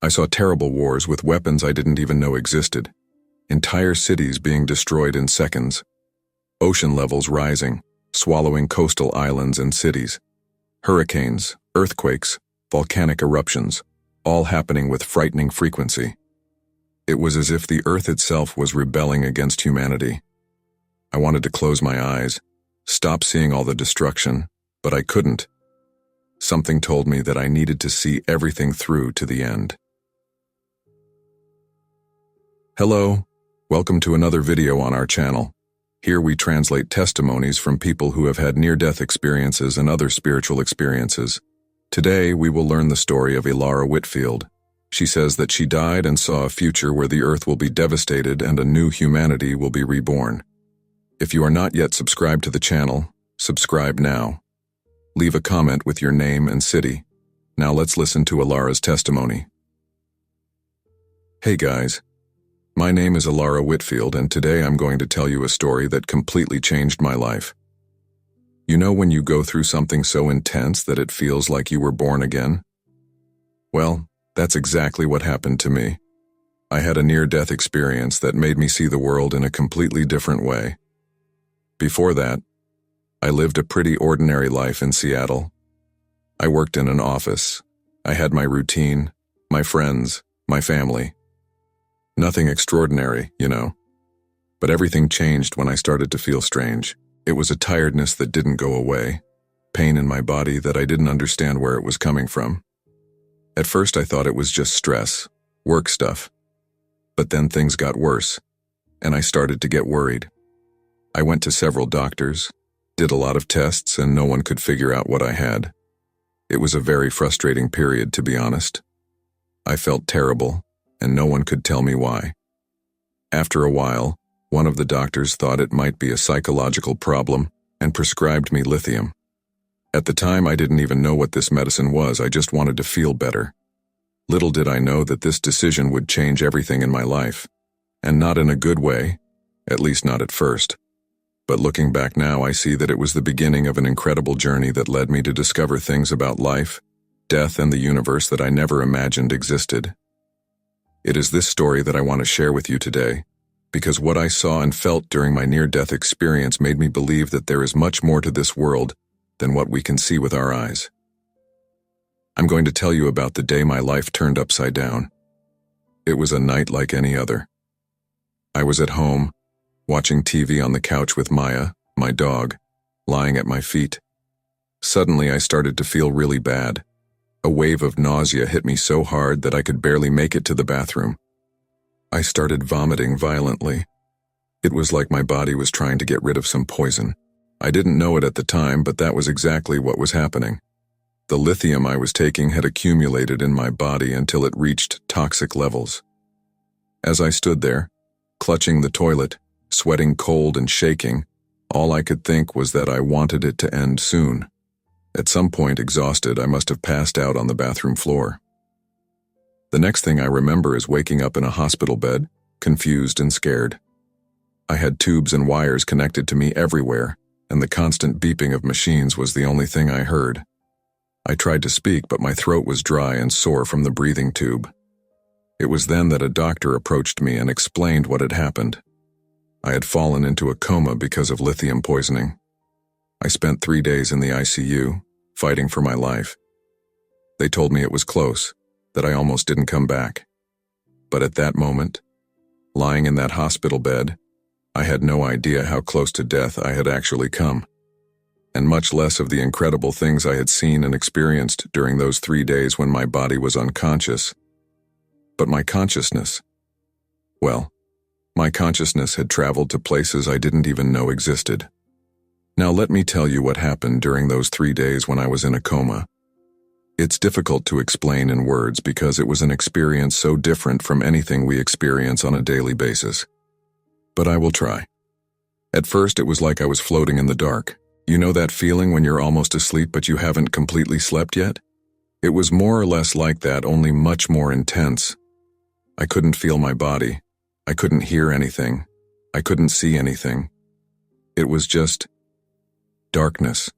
I saw terrible wars with weapons I didn't even know existed. Entire cities being destroyed in seconds. Ocean levels rising, swallowing coastal islands and cities. Hurricanes, earthquakes, volcanic eruptions, all happening with frightening frequency. It was as if the earth itself was rebelling against humanity. I wanted to close my eyes, stop seeing all the destruction, but I couldn't. Something told me that I needed to see everything through to the end. Hello, welcome to another video on our channel. Here we translate testimonies from people who have had near-death experiences and other spiritual experiences. Today we will learn the story of Ilara Whitfield. She says that she died and saw a future where the earth will be devastated and a new humanity will be reborn. If you are not yet subscribed to the channel, subscribe now. Leave a comment with your name and city. Now let's listen to Ilara's testimony. Hey guys, my name is Ilara Whitfield and today I'm going to tell you a story that completely changed my life. You know when you go through something so intense that it feels like you were born again? Well, that's exactly what happened to me. I had a near-death experience that made me see the world in a completely different way. Before that, I lived a pretty ordinary life in Seattle. I worked in an office. I had my routine, my friends, my family. Nothing extraordinary, you know. But everything changed when I started to feel strange. It was a tiredness that didn't go away, pain in my body that I didn't understand where it was coming from. At first I thought it was just stress, work stuff. But then things got worse, and I started to get worried. I went to several doctors, did a lot of tests, and no one could figure out what I had. It was a very frustrating period, to be honest. I felt terrible, and no one could tell me why. After a while, one of the doctors thought it might be a psychological problem and prescribed me lithium. At the time, I didn't even know what this medicine was. I just wanted to feel better. Little did I know that this decision would change everything in my life, and not in a good way, at least not at first. But looking back now, I see that it was the beginning of an incredible journey that led me to discover things about life, death, and the universe that I never imagined existed. It is this story that I want to share with you today, because what I saw and felt during my near-death experience made me believe that there is much more to this world than what we can see with our eyes. I'm going to tell you about the day my life turned upside down. It was a night like any other. I was at home, watching TV on the couch with Maya, my dog, lying at my feet. Suddenly I started to feel really bad. A wave of nausea hit me so hard that I could barely make it to the bathroom. I started vomiting violently. It was like my body was trying to get rid of some poison. I didn't know it at the time, but that was exactly what was happening. The lithium I was taking had accumulated in my body until it reached toxic levels. As I stood there, clutching the toilet, sweating cold and shaking, all I could think was that I wanted it to end soon. At some point, exhausted, I must have passed out on the bathroom floor. The next thing I remember is waking up in a hospital bed, confused and scared. I had tubes and wires connected to me everywhere, and the constant beeping of machines was the only thing I heard. I tried to speak, but my throat was dry and sore from the breathing tube. It was then that a doctor approached me and explained what had happened. I had fallen into a coma because of lithium poisoning. I spent 3 days in the ICU, fighting for my life. They told me it was close, that I almost didn't come back. But at that moment, lying in that hospital bed, I had no idea how close to death I had actually come, and much less of the incredible things I had seen and experienced during those 3 days when my body was unconscious. But my consciousness, well, my consciousness had traveled to places I didn't even know existed. Now let me tell you what happened during those 3 days when I was in a coma. It's difficult to explain in words because it was an experience so different from anything we experience on a daily basis. But I will try. At first, it was like I was floating in the dark. You know that feeling when you're almost asleep but you haven't completely slept yet? It was more or less like that, only much more intense. I couldn't feel my body. I couldn't hear anything. I couldn't see anything. It was just darkness.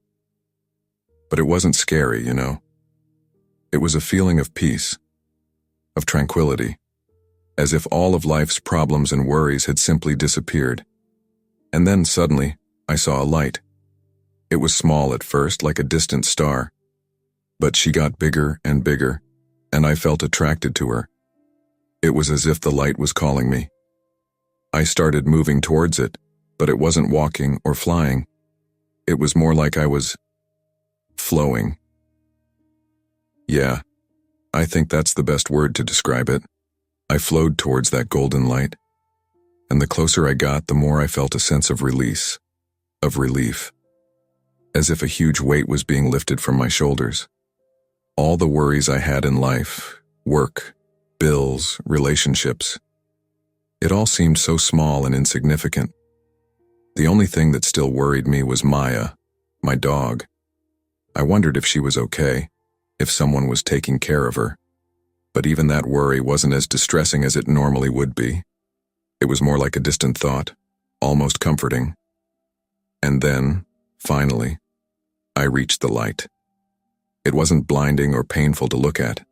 But it wasn't scary, you know. It was a feeling of peace. of tranquility, as if all of life's problems and worries had simply disappeared. And then suddenly, I saw a light. It was small at first, like a distant star, but she got bigger and bigger, and I felt attracted to her. It was as if the light was calling me. I started moving towards it, but it wasn't walking or flying. It was more like I was flowing. Yeah, I think that's the best word to describe it. I flowed towards that golden light, and the closer I got, the more I felt a sense of release, of relief, as if a huge weight was being lifted from my shoulders. All the worries I had in life, work, bills, relationships, it all seemed so small and insignificant. The only thing that still worried me was Maya, my dog. I wondered if she was okay, if someone was taking care of her. But even that worry wasn't as distressing as it normally would be. It was more like a distant thought, almost comforting. And then, finally, I reached the light. It wasn't blinding or painful to look at.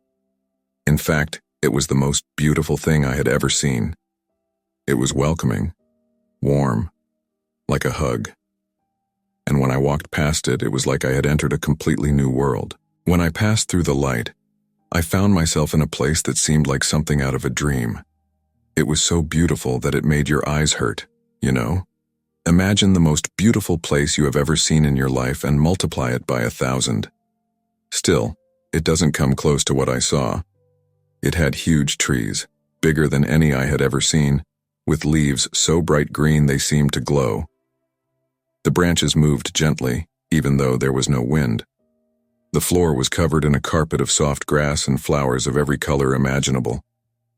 In fact, it was the most beautiful thing I had ever seen. It was welcoming, warm, like a hug. And when I walked past it, it was like I had entered a completely new world. When I passed through the light, I found myself in a place that seemed like something out of a dream. It was so beautiful that it made your eyes hurt, you know? Imagine the most beautiful place you have ever seen in your life and multiply it by 1,000. Still, it doesn't come close to what I saw. It had huge trees, bigger than any I had ever seen, with leaves so bright green they seemed to glow. The branches moved gently, even though there was no wind. The floor was covered in a carpet of soft grass and flowers of every color imaginable.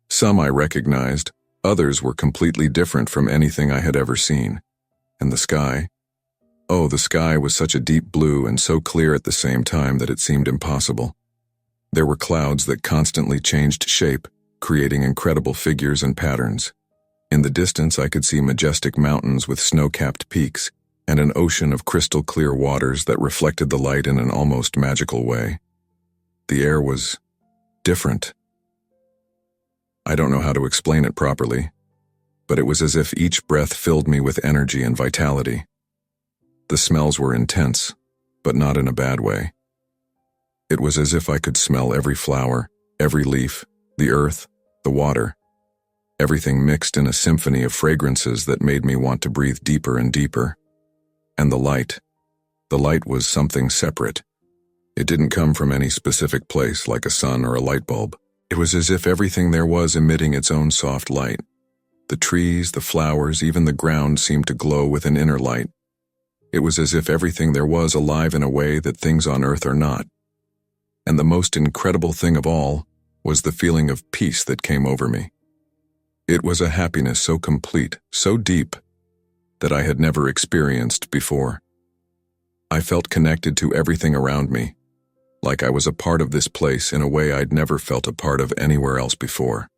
Some I recognized, others were completely different from anything I had ever seen. And the sky? Oh, the sky was such a deep blue and so clear at the same time that it seemed impossible. There were clouds that constantly changed shape, creating incredible figures and patterns. In the distance, I could see majestic mountains with snow-capped peaks, and an ocean of crystal-clear waters that reflected the light in an almost magical way. The air was different. I don't know how to explain it properly, but it was as if each breath filled me with energy and vitality. The smells were intense, but not in a bad way. It was as if I could smell every flower, every leaf, the earth, the water, everything mixed in a symphony of fragrances that made me want to breathe deeper and deeper. And the light was something separate. It didn't come from any specific place like a sun or a light bulb. It was as if everything there was emitting its own soft light. The trees, the flowers, even the ground seemed to glow with an inner light. It was as if everything there was alive in a way that things on earth are not. And the most incredible thing of all was the feeling of peace that came over me. It was a happiness so complete, so deep, that I had never experienced before. I felt connected to everything around me, like I was a part of this place in a way I'd never felt a part of anywhere else before.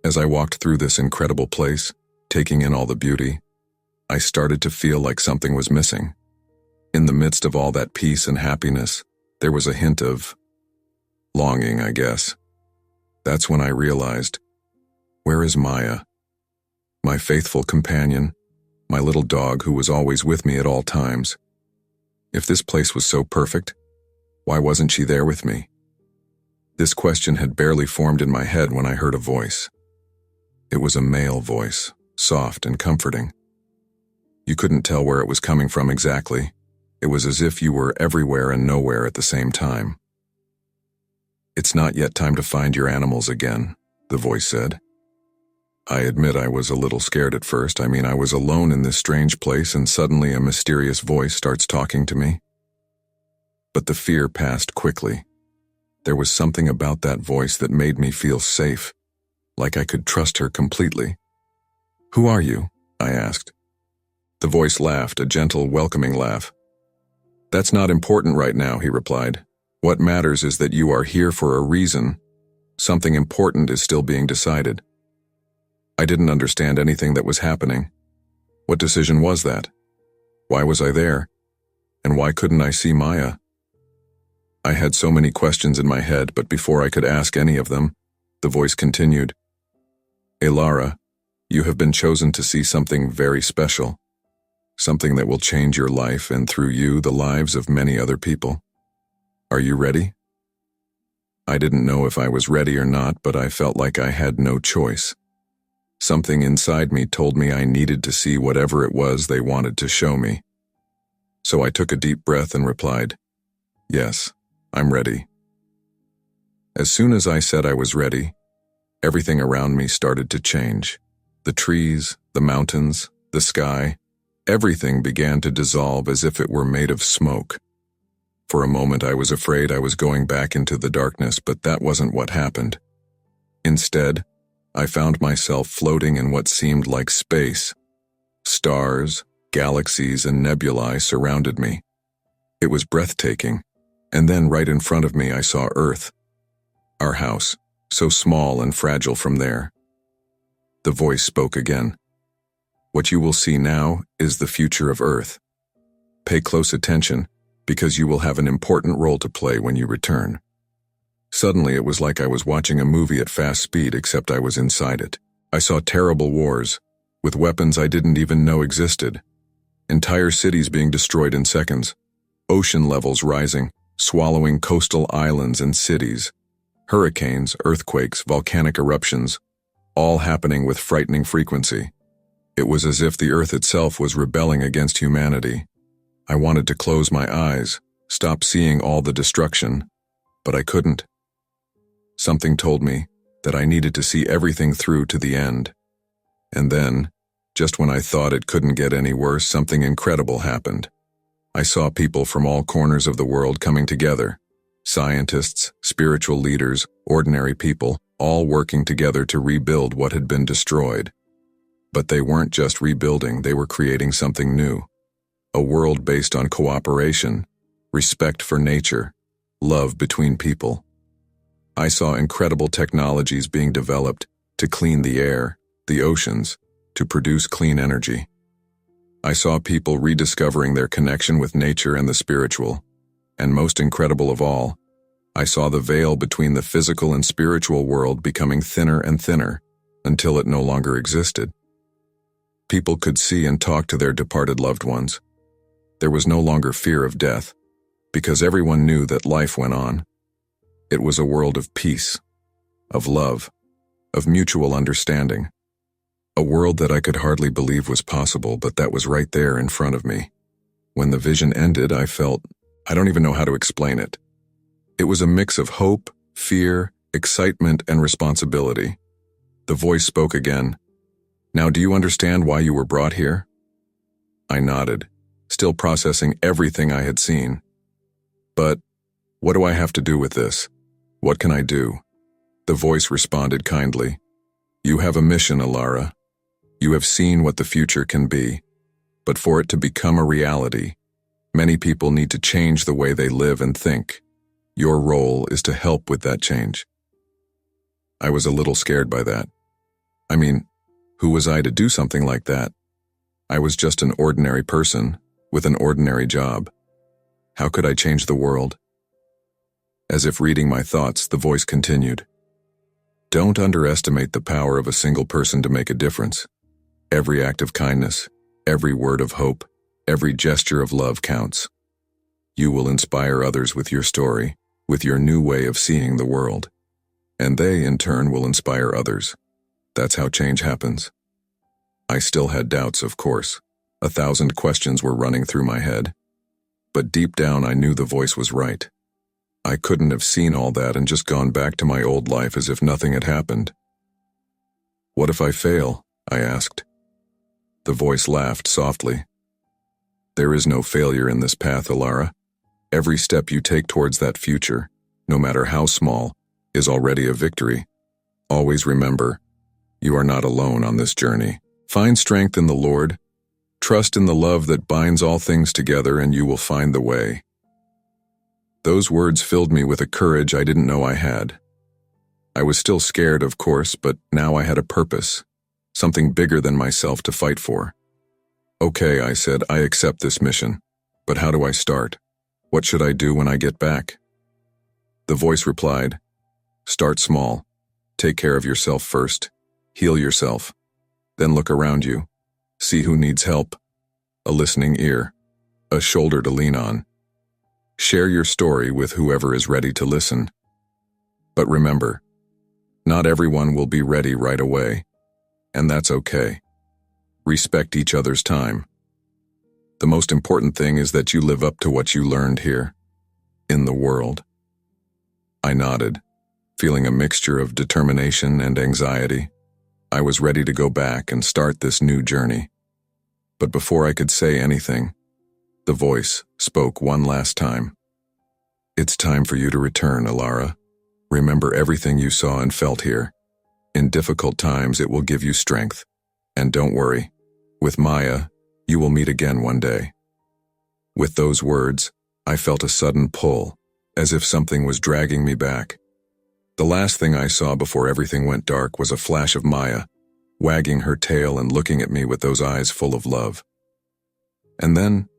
As I walked through this incredible place, taking in all the beauty, I started to feel like something was missing. In the midst of all that peace and happiness, there was a hint of longing, I guess. That's when I realized, where is Maya? My faithful companion, my little dog who was always with me at all times. If this place was so perfect, why wasn't she there with me? This question had barely formed in my head when I heard a voice. It was a male voice, soft and comforting. You couldn't tell where it was coming from exactly. It was as if you were everywhere and nowhere at the same time. "It's not yet time to find your animals again," the voice said. I admit I was a little scared at first. I was alone in this strange place and suddenly a mysterious voice starts talking to me. But the fear passed quickly. There was something about that voice that made me feel safe, like I could trust her completely. "Who are you?" I asked. The voice laughed, a gentle, welcoming laugh. "That's not important right now," he replied. "What matters is that you are here for a reason. Something important is still being decided." I didn't understand anything that was happening. What decision was that? Why was I there? And why couldn't I see Maya? I had so many questions in my head, but before I could ask any of them, The voice continued, Lara, you have been chosen to see something very special, something that will change your life and through you the lives of many other people. Are you ready? I didn't know if I was ready or not, but I felt like I had no choice. Something inside me told me I needed to see whatever it was they wanted to show me. So I took a deep breath and replied, Yes, I'm ready. As soon as I said I was ready, everything around me started to change. The trees, the mountains, the sky, everything began to dissolve as if it were made of smoke. For a moment I was afraid I was going back into the darkness, but that wasn't what happened. Instead, I found myself floating in what seemed like space. Stars, galaxies, and nebulae surrounded me. It was breathtaking, and then right in front of me I saw Earth. Our house, so small and fragile from there. The voice spoke again. What you will see now is the future of Earth. Pay close attention, because you will have an important role to play when you return. Suddenly it was like I was watching a movie at fast speed, except I was inside it. I saw terrible wars, with weapons I didn't even know existed. Entire cities being destroyed in seconds. Ocean levels rising, swallowing coastal islands and cities. Hurricanes, earthquakes, volcanic eruptions, all happening with frightening frequency. It was as if the Earth itself was rebelling against humanity. I wanted to close my eyes, stop seeing all the destruction, but I couldn't. Something told me that I needed to see everything through to the end. And then, just when I thought it couldn't get any worse, something incredible happened. I saw people from all corners of the world coming together. Scientists, spiritual leaders, ordinary people, all working together to rebuild what had been destroyed. But they weren't just rebuilding, they were creating something new. A world based on cooperation, respect for nature, love between people. I saw incredible technologies being developed to clean the air, the oceans, to produce clean energy. I saw people rediscovering their connection with nature and the spiritual. And most incredible of all, I saw the veil between the physical and spiritual world becoming thinner and thinner until it no longer existed. People could see and talk to their departed loved ones. There was no longer fear of death, because everyone knew that life went on. It was a world of peace, of love, of mutual understanding. A world that I could hardly believe was possible, but that was right there in front of me. When the vision ended, I felt, I don't even know how to explain it. It was a mix of hope, fear, excitement, and responsibility. The voice spoke again. Now, do you understand why you were brought here? I nodded, still processing everything I had seen. But what do I have to do with this? What can I do? The voice responded kindly. You have a mission, Lara. You have seen what the future can be. But for it to become a reality, many people need to change the way they live and think. Your role is to help with that change. I was a little scared by that. I mean, who was I to do something like that? I was just an ordinary person with an ordinary job. How could I change the world? As if reading my thoughts, the voice continued. Don't underestimate the power of a single person to make a difference. Every act of kindness, every word of hope, every gesture of love counts. You will inspire others with your story, with your new way of seeing the world. And they, in turn, will inspire others. That's how change happens. I still had doubts, of course. 1,000 questions were running through my head. But deep down, I knew the voice was right. I couldn't have seen all that and just gone back to my old life as if nothing had happened. What if I fail? I asked. The voice laughed softly. There is no failure in this path, Lara. Every step you take towards that future, no matter how small, is already a victory. Always remember, you are not alone on this journey. Find strength in the Lord. Trust in the love that binds all things together, and you will find the way. Those words filled me with a courage I didn't know I had. I was still scared, of course, but now I had a purpose, something bigger than myself to fight for. Okay, I said, I accept this mission. But how do I start? What should I do when I get back? The voice replied, start small. Take care of yourself first. Heal yourself. Then look around you. See who needs help. A listening ear. A shoulder to lean on. Share your story with whoever is ready to listen. But remember, not everyone will be ready right away, and that's okay. Respect each other's time. The most important thing is that you live up to what you learned here, in the world. I nodded, feeling a mixture of determination and anxiety. I was ready to go back and start this new journey. But before I could say anything, the voice spoke one last time. It's time for you to return, Alara. Remember everything you saw and felt here. In difficult times, it will give you strength. And don't worry, with Maya, you will meet again one day. With those words, I felt a sudden pull, as if something was dragging me back. The last thing I saw before everything went dark was a flash of Maya, wagging her tail and looking at me with those eyes full of love. And then,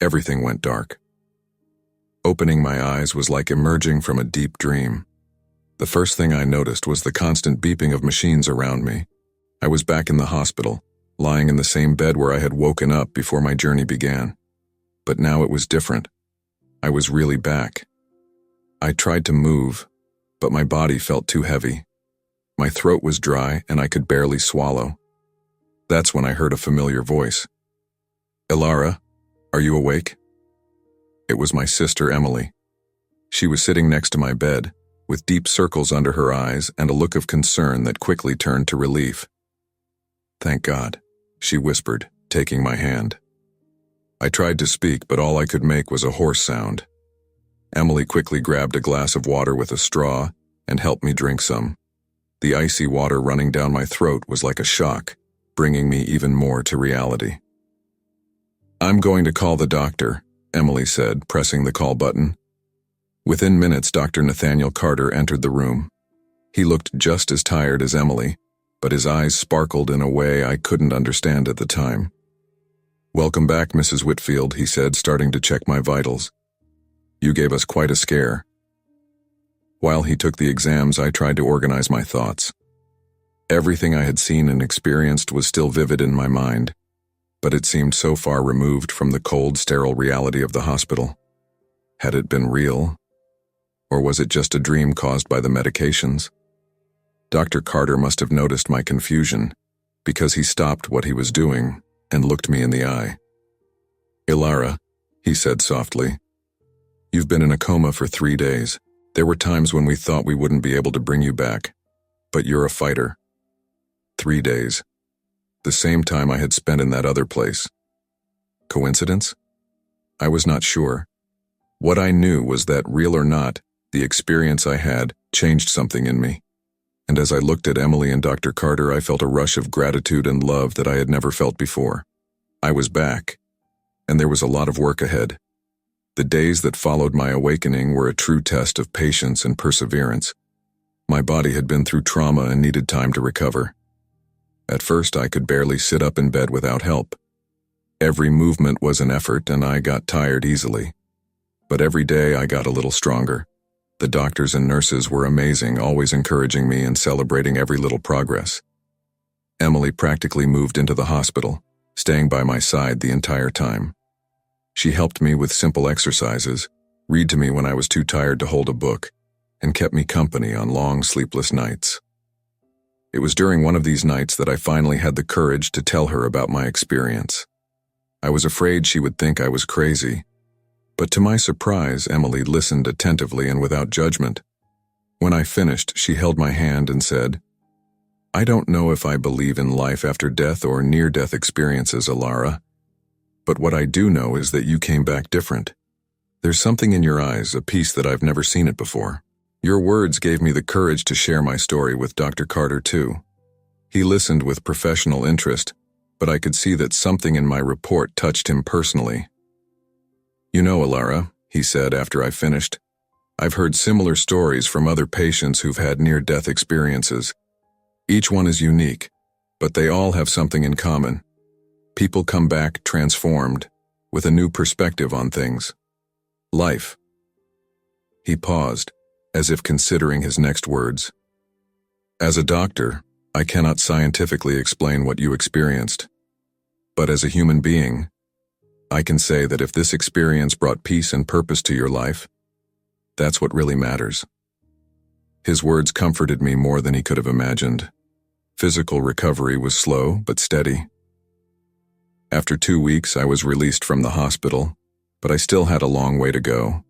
everything went dark. Opening my eyes was like emerging from a deep dream. The first thing I noticed was the constant beeping of machines around me. I was back in the hospital, lying in the same bed where I had woken up before my journey began. But now it was different. I was really back. I tried to move, but my body felt too heavy. My throat was dry and I could barely swallow. That's when I heard a familiar voice. Alara, are you awake? It was my sister Emily. She was sitting next to my bed, with deep circles under her eyes and a look of concern that quickly turned to relief. Thank God, she whispered, taking my hand. I tried to speak, but all I could make was a hoarse sound. Emily quickly grabbed a glass of water with a straw and helped me drink some. The icy water running down my throat was like a shock, bringing me even more to reality. I'm going to call the doctor, Emily said, pressing the call button. Within minutes, Dr. Nathaniel Carter entered the room. He looked just as tired as Emily, but his eyes sparkled in a way I couldn't understand at the time. Welcome back, Mrs. Whitfield, he said, starting to check my vitals. You gave us quite a scare. While he took the exams, I tried to organize my thoughts. Everything I had seen and experienced was still vivid in my mind, but it seemed so far removed from the cold, sterile reality of the hospital. Had it been real? Or was it just a dream caused by the medications? Dr. Carter must have noticed my confusion, because he stopped what he was doing and looked me in the eye. Alara, he said softly, you've been in a coma for 3 days. There were times when we thought we wouldn't be able to bring you back, but you're a fighter. 3 days. The same time I had spent in that other place. Coincidence? I was not sure. What I knew was that, real or not, the experience I had changed something in me. And as I looked at Emily and Dr. Carter, I felt a rush of gratitude and love that I had never felt before. I was back, and there was a lot of work ahead. The days that followed my awakening were a true test of patience and perseverance. My body had been through trauma and needed time to recover. At first, I could barely sit up in bed without help. Every movement was an effort, and I got tired easily. But every day I got a little stronger. The doctors and nurses were amazing, always encouraging me and celebrating every little progress. Emily practically moved into the hospital, staying by my side the entire time. She helped me with simple exercises, read to me when I was too tired to hold a book, and kept me company on long, sleepless nights. It was during one of these nights that I finally had the courage to tell her about my experience. I was afraid she would think I was crazy, but to my surprise, Emily listened attentively and without judgment. When I finished, she held my hand and said, I don't know if I believe in life after death or near-death experiences, Alara, but what I do know is that you came back different. There's something in your eyes, a piece that I've never seen it before. Your words gave me the courage to share my story with Dr. Carter, too. He listened with professional interest, but I could see that something in my report touched him personally. You know, Alara, he said after I finished, I've heard similar stories from other patients who've had near-death experiences. Each one is unique, but they all have something in common. People come back transformed, with a new perspective on things. Life. He paused, as if considering his next words. As a doctor, I cannot scientifically explain what you experienced. But as a human being, I can say that if this experience brought peace and purpose to your life, that's what really matters. His words comforted me more than he could have imagined. Physical recovery was slow but steady. After 2 weeks, I was released from the hospital, but I still had a long way to go.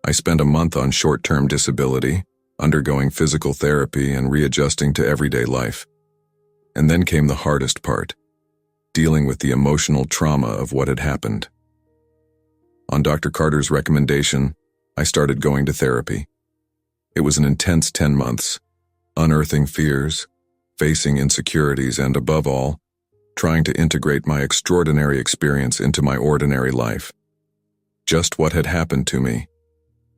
I spent a month on short-term disability, undergoing physical therapy and readjusting to everyday life. And then came the hardest part, dealing with the emotional trauma of what had happened. On Dr. Carter's recommendation, I started going to therapy. It was an intense 10 months, unearthing fears, facing insecurities, and above all, trying to integrate my extraordinary experience into my ordinary life. Just what had happened to me,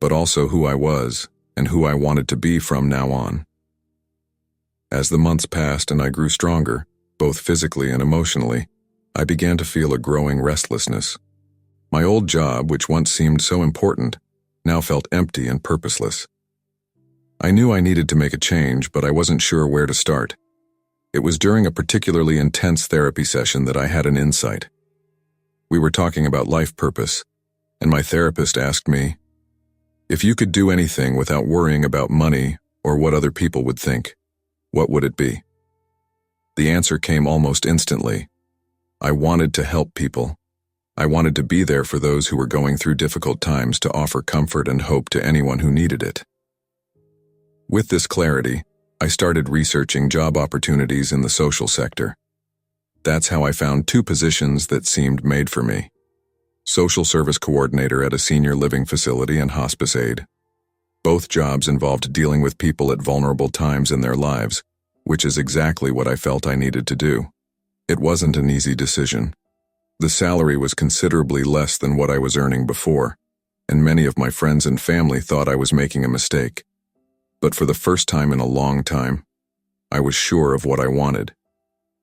but also who I was and who I wanted to be from now on. As the months passed and I grew stronger, both physically and emotionally, I began to feel a growing restlessness. My old job, which once seemed so important, now felt empty and purposeless. I knew I needed to make a change, but I wasn't sure where to start. It was during a particularly intense therapy session that I had an insight. We were talking about life purpose, and my therapist asked me, if you could do anything without worrying about money or what other people would think, what would it be? The answer came almost instantly. I wanted to help people. I wanted to be there for those who were going through difficult times, to offer comfort and hope to anyone who needed it. With this clarity, I started researching job opportunities in the social sector. That's how I found 2 positions that seemed made for me: social service coordinator at a senior living facility and hospice aide. Both jobs involved dealing with people at vulnerable times in their lives, which is exactly what I felt I needed to do. It wasn't an easy decision. The salary was considerably less than what I was earning before, and many of my friends and family thought I was making a mistake. But for the first time in a long time, I was sure of what I wanted.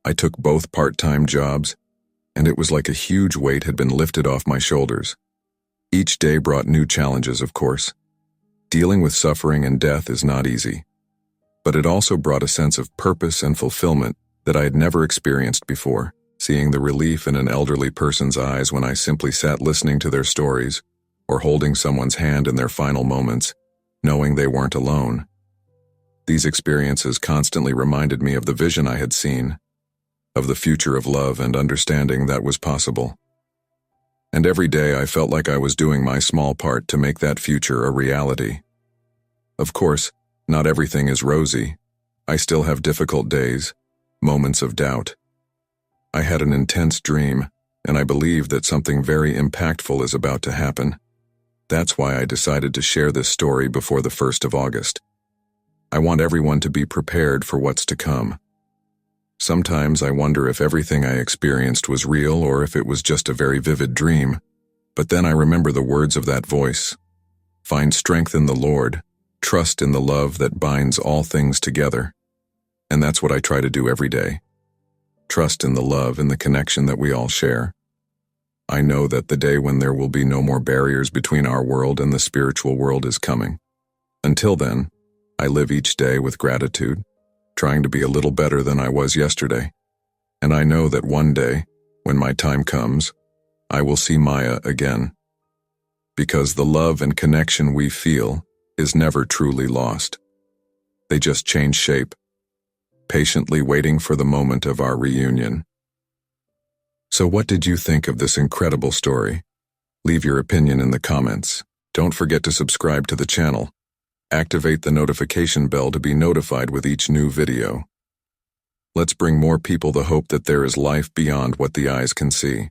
I took both part-time jobs, and it was like a huge weight had been lifted off my shoulders. Each day brought new challenges, of course. Dealing with suffering and death is not easy, but it also brought a sense of purpose and fulfillment that I had never experienced before. Seeing the relief in an elderly person's eyes when I simply sat listening to their stories, or holding someone's hand in their final moments, knowing they weren't alone. These experiences constantly reminded me of the vision I had seen, of the future of love and understanding that was possible. And every day I felt like I was doing my small part to make that future a reality. Of course, not everything is rosy. I still have difficult days, moments of doubt. I had an intense dream, and I believe that something very impactful is about to happen. That's why I decided to share this story before the 1st of August. I want everyone to be prepared for what's to come. Sometimes I wonder if everything I experienced was real or if it was just a very vivid dream. But then I remember the words of that voice. Find strength in the Lord, trust in the love that binds all things together. And that's what I try to do every day. Trust in the love and the connection that we all share. I know that the day when there will be no more barriers between our world and the spiritual world is coming. Until then, I live each day with gratitude, trying to be a little better than I was yesterday. And I know that one day, when my time comes, I will see Maya again. Because the love and connection we feel is never truly lost. They just change shape, patiently waiting for the moment of our reunion. So what did you think of this incredible story? Leave your opinion in the comments. Don't forget to subscribe to the channel. Activate the notification bell to be notified with each new video. Let's bring more people the hope that there is life beyond what the eyes can see.